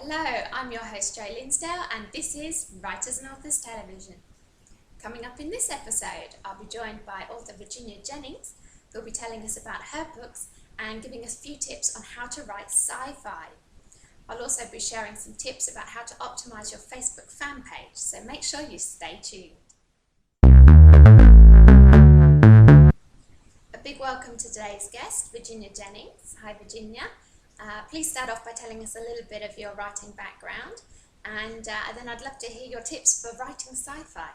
Hello, I'm your host Jo Linsdell and this is Writers and Authors Television. Coming up in this episode, I'll be joined by author Virginia Jennings, who'll be telling us about her books and giving us a few tips on how to write sci-fi. I'll also be sharing some tips about how to optimize your Facebook fan page, so make sure you stay tuned. A big welcome to today's guest, Virginia Jennings. Hi Virginia. Please start off by telling us a little bit of your writing background, and then I'd love to hear your tips for writing sci-fi.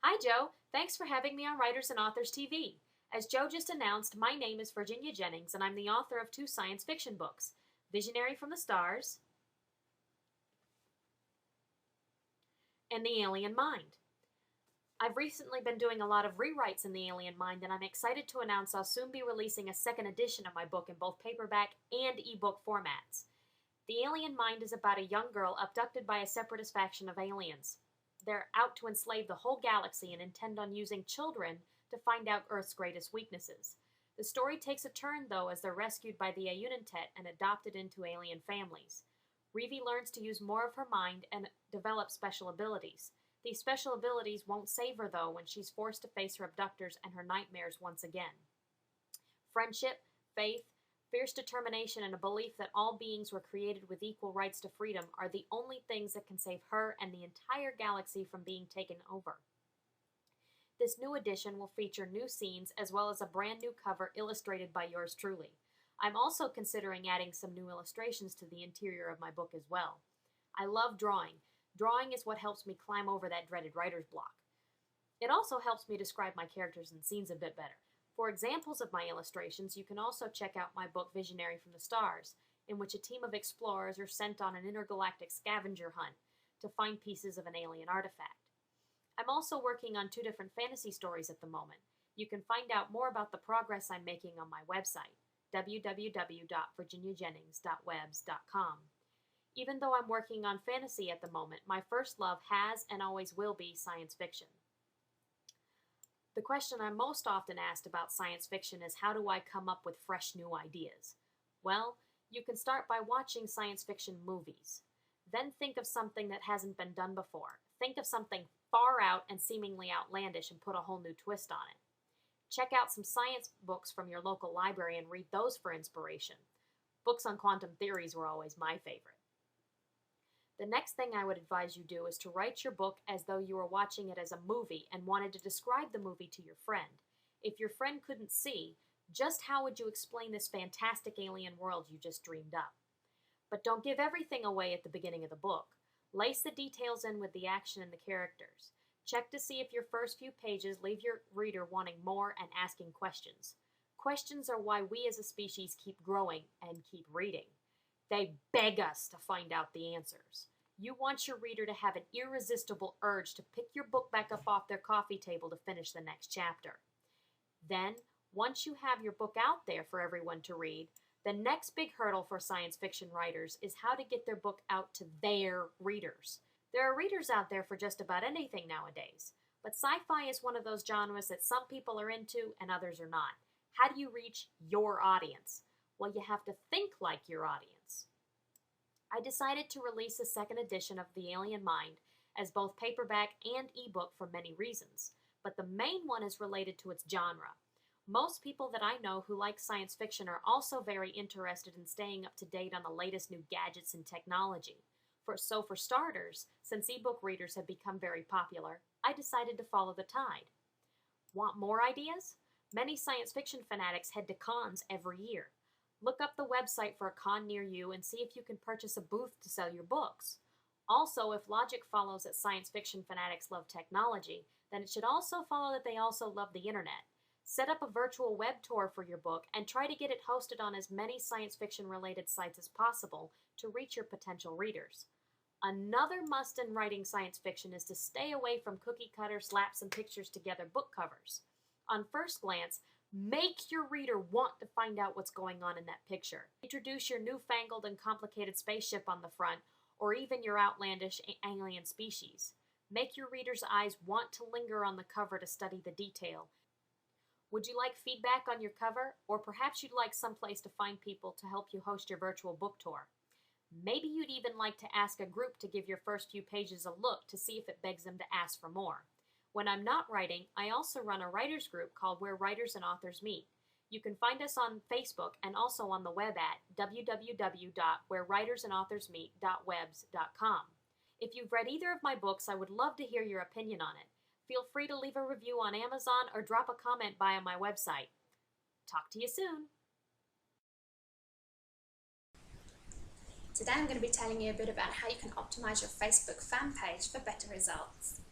Hi Jo, thanks for having me on Writers and Authors TV. As Jo just announced, my name is Virginia Jennings and I'm the author of 2 science fiction books, Visionary from the Stars and The Alien Mind. I've recently been doing a lot of rewrites in The Alien Mind, and I'm excited to announce I'll soon be releasing a second edition of my book in both paperback and ebook formats. The Alien Mind is about a young girl abducted by a separatist faction of aliens. They're out to enslave the whole galaxy and intend on using children to find out Earth's greatest weaknesses. The story takes a turn, though, as they're rescued by the Ayunintet and adopted into alien families. Reeve learns to use more of her mind and develop special abilities. These special abilities won't save her, though, when she's forced to face her abductors and her nightmares once again. Friendship, faith, fierce determination, and a belief that all beings were created with equal rights to freedom are the only things that can save her and the entire galaxy from being taken over. This new edition will feature new scenes as well as a brand new cover illustrated by yours truly. I'm also considering adding some new illustrations to the interior of my book as well. I love drawing. Drawing is what helps me climb over that dreaded writer's block. It also helps me describe my characters and scenes a bit better. For examples of my illustrations, you can also check out my book Visionary from the Stars, in which a team of explorers are sent on an intergalactic scavenger hunt to find pieces of an alien artifact. I'm also working on 2 different fantasy stories at the moment. You can find out more about the progress I'm making on my website, www.virginiajennings.webs.com. Even though I'm working on fantasy at the moment, my first love has and always will be science fiction. The question I'm most often asked about science fiction is, how do I come up with fresh new ideas? Well, you can start by watching science fiction movies. Then think of something that hasn't been done before. Think of something far out and seemingly outlandish and put a whole new twist on it. Check out some science books from your local library and read those for inspiration. Books on quantum theories were always my favorite. The next thing I would advise you do is to write your book as though you were watching it as a movie and wanted to describe the movie to your friend. If your friend couldn't see, just how would you explain this fantastic alien world you just dreamed up? But don't give everything away at the beginning of the book. Lace the details in with the action and the characters. Check to see if your first few pages leave your reader wanting more and asking questions. Questions are why we as a species keep growing and keep reading. They beg us to find out the answers. You want your reader to have an irresistible urge to pick your book back up off their coffee table to finish the next chapter. Then, once you have your book out there for everyone to read, the next big hurdle for science fiction writers is how to get their book out to their readers. There are readers out there for just about anything nowadays, but sci-fi is one of those genres that some people are into and others are not. How do you reach your audience? Well, you have to think like your audience. I decided to release a second edition of The Alien Mind as both paperback and ebook for many reasons, but the main one is related to its genre. Most people that I know who like science fiction are also very interested in staying up to date on the latest new gadgets and technology. For starters, since ebook readers have become very popular, I decided to follow the tide. Want more ideas? Many science fiction fanatics head to cons every year. Look up the website for a con near you and see if you can purchase a booth to sell your books. Also, if logic follows that science fiction fanatics love technology, then it should also follow that they also love the internet. Set up a virtual web tour for your book and try to get it hosted on as many science fiction related sites as possible to reach your potential readers. Another must in writing science fiction is to stay away from cookie cutter slap some pictures together book covers. On first glance, make your reader want to find out what's going on in that picture. Introduce your newfangled and complicated spaceship on the front, or even your outlandish alien species. Make your reader's eyes want to linger on the cover to study the detail. Would you like feedback on your cover? Or perhaps you'd like someplace to find people to help you host your virtual book tour. Maybe you'd even like to ask a group to give your first few pages a look to see if it begs them to ask for more. When I'm not writing, I also run a writers group called Where Writers and Authors Meet. You can find us on Facebook and also on the web at www.wherewritersandauthormeet.webs.com. If you've read either of my books, I would love to hear your opinion on it. Feel free to leave a review on Amazon or drop a comment via my website. Talk to you soon. Today I'm going to be telling you a bit about how you can optimize your Facebook fan page for better results.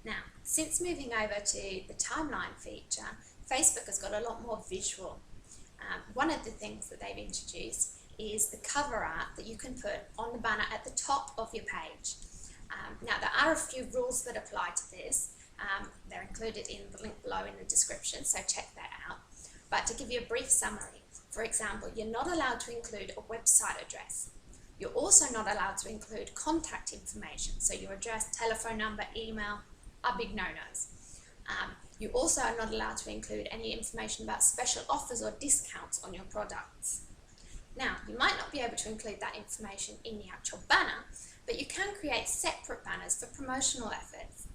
Now, since moving over to the timeline feature, Facebook has got a lot more visual. One of the things that they've introduced is the cover art that you can put on the banner at the top of your page. Now, there are a few rules that apply to this. They're included in the link below in the description, so check that out. But to give you a brief summary, for example, you're not allowed to include a website address. You're also not allowed to include contact information, so your address, telephone number, email are big no-nos. You also are not allowed to include any information about special offers or discounts on your products. Now, you might not be able to include that information in the actual banner, but you can create separate banners for promotional efforts.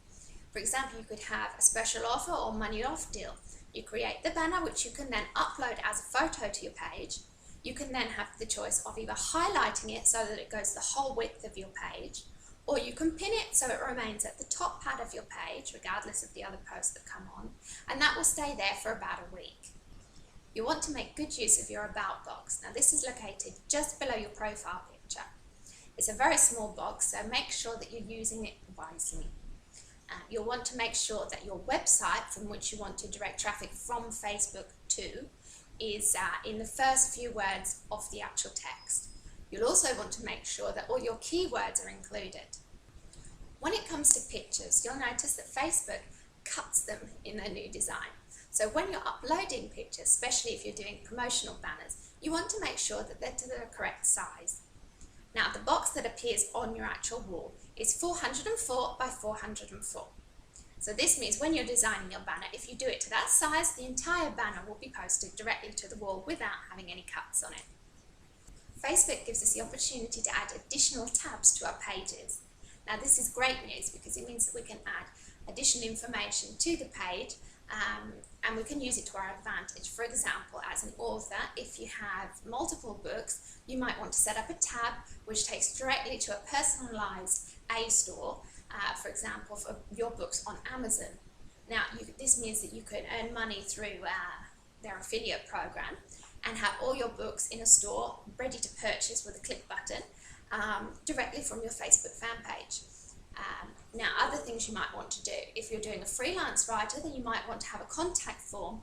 For example, you could have a special offer or money off deal. You create the banner, which you can then upload as a photo to your page. You can then have the choice of either highlighting it so that it goes the whole width of your page, or you can pin it so it remains at the top part of your page, regardless of the other posts that come on, and that will stay there for about a week. You want to make good use of your About box. Now, this is located just below your profile picture. It's a very small box, so make sure that you're using it wisely. You'll want to make sure that your website, from which you want to direct traffic from Facebook to, is in the first few words of the actual text. You'll also want to make sure that all your keywords are included. When it comes to pictures, you'll notice that Facebook cuts them in their new design. So when you're uploading pictures, especially if you're doing promotional banners, you want to make sure that they're to the correct size. Now, the box that appears on your actual wall is 404 by 404. So this means when you're designing your banner, if you do it to that size, the entire banner will be posted directly to the wall without having any cuts on it. Facebook gives us the opportunity to add additional tabs to our pages. Now, this is great news because it means that we can add additional information to the page and we can use it to our advantage. For example, as an author, if you have multiple books, you might want to set up a tab which takes directly to a personalised A-store, for example, for your books on Amazon. Now, this means that you can earn money through their affiliate program and have all your books in a store ready to purchase with a click button directly from your Facebook fan page. Now, other things you might want to do, if you're doing a freelance writer, then you might want to have a contact form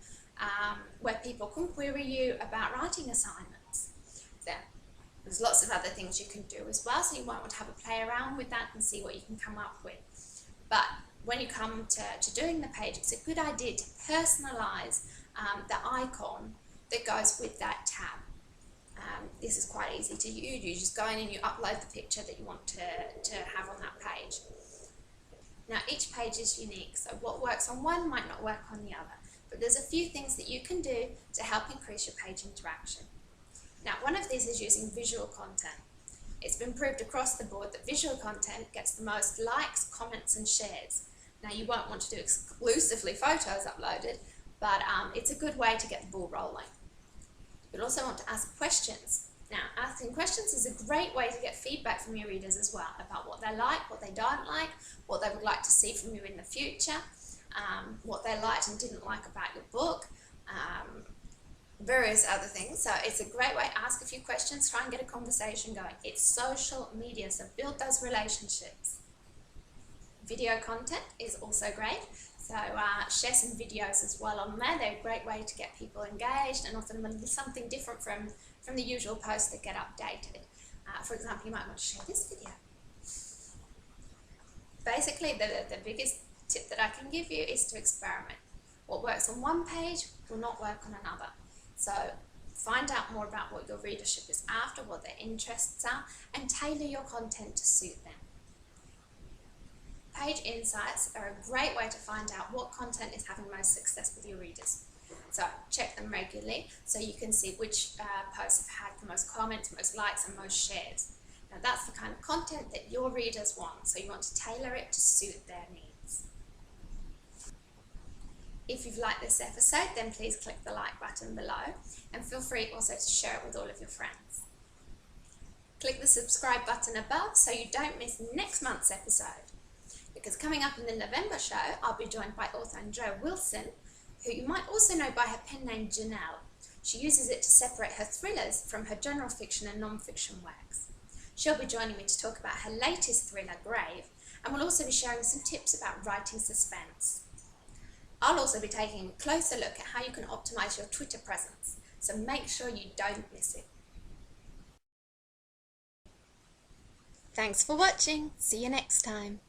where people can query you about writing assignments. There's lots of other things you can do as well, so you might want to have a play around with that and see what you can come up with. But when you come to doing the page, it's a good idea to personalise the icon that goes with that tab. This is quite easy to use. You just go in and you upload the picture that you want to have on that page. Now, each page is unique, so what works on one might not work on the other, but there's a few things that you can do to help increase your page interaction. Now, one of these is using visual content. It's been proved across the board that visual content gets the most likes, comments and shares. Now, you won't want to do exclusively photos uploaded, but it's a good way to get the ball rolling. You'll also want to ask questions. Now, asking questions is a great way to get feedback from your readers as well about what they like, what they don't like, what they would like to see from you in the future, what they liked and didn't like about your book, various other things. So it's a great way to ask a few questions, try and get a conversation going. It's social media, so build those relationships. Video content is also great. So share some videos as well on there. They're a great way to get people engaged and offer them something different from the usual posts that get updated. For example, you might want to share this video. Basically, the biggest tip that I can give you is to experiment. What works on one page will not work on another. So find out more about what your readership is after, what their interests are, and tailor your content to suit them. Page insights are a great way to find out what content is having most success with your readers. So check them regularly so you can see which posts have had the most comments, most likes and most shares. Now that's the kind of content that your readers want, so you want to tailor it to suit their needs. If you've liked this episode, then please click the like button below and feel free also to share it with all of your friends. Click the subscribe button above so you don't miss next month's episode. Because coming up in the November show, I'll be joined by author Jo Wilson, who you might also know by her pen name Janelle. She uses it to separate her thrillers from her general fiction and non-fiction works. She'll be joining me to talk about her latest thriller, Grave, and we'll also be sharing some tips about writing suspense. I'll also be taking a closer look at how you can optimise your Twitter presence, so make sure you don't miss it. Thanks for watching. See you next time.